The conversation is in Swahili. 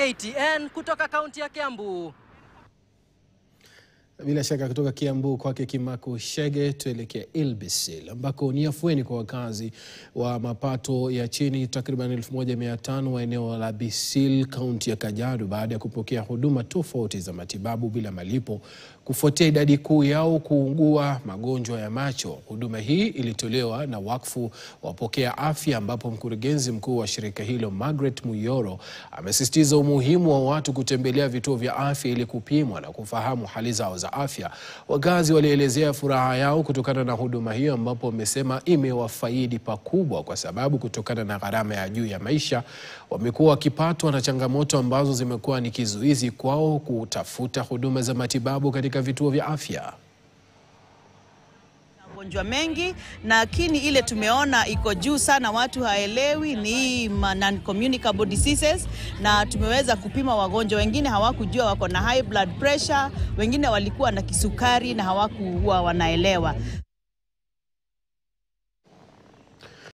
KTN kutoka kaunti ya Kiambu. Bila shaka kutoka Kiambu kwake Kimako Shege tuelekea Ilbisil ambako ni afueni kwa wakazi wa mapato ya chini takriban 1500 wa eneo la Bisil kaunti ya Kajiado baada ya kupokea huduma tofauti za matibabu bila malipo kufuatia idadi kuu yao kuugua magonjwa ya macho. Huduma hii ilitolewa na wakfu wapokea afya ambapo mkurugenzi mkuu wa shirika hilo Margaret Muyoro amesisitiza umuhimu wa watu kutembelea vituo vya afya ili kupimwa na kufahamu hali zao za afya. Wakazi walielezea furaha yao kutokana na huduma hiyo ambapo wamesema imewafaidi pakubwa kwa sababu kutokana na gharama ya juu ya maisha wamekuwa wakipatwa na changamoto ambazo zimekuwa ni kizuizi kwao kutafuta huduma za matibabu katika vituo vya afya. Magonjwa mengi lakini ile tumeona iko juu sana watu haelewi ni non-communicable diseases, na tumeweza kupima wagonjwa wengine hawakujua wako na high blood pressure, wengine walikuwa na kisukari na hawakuwa wanaelewa.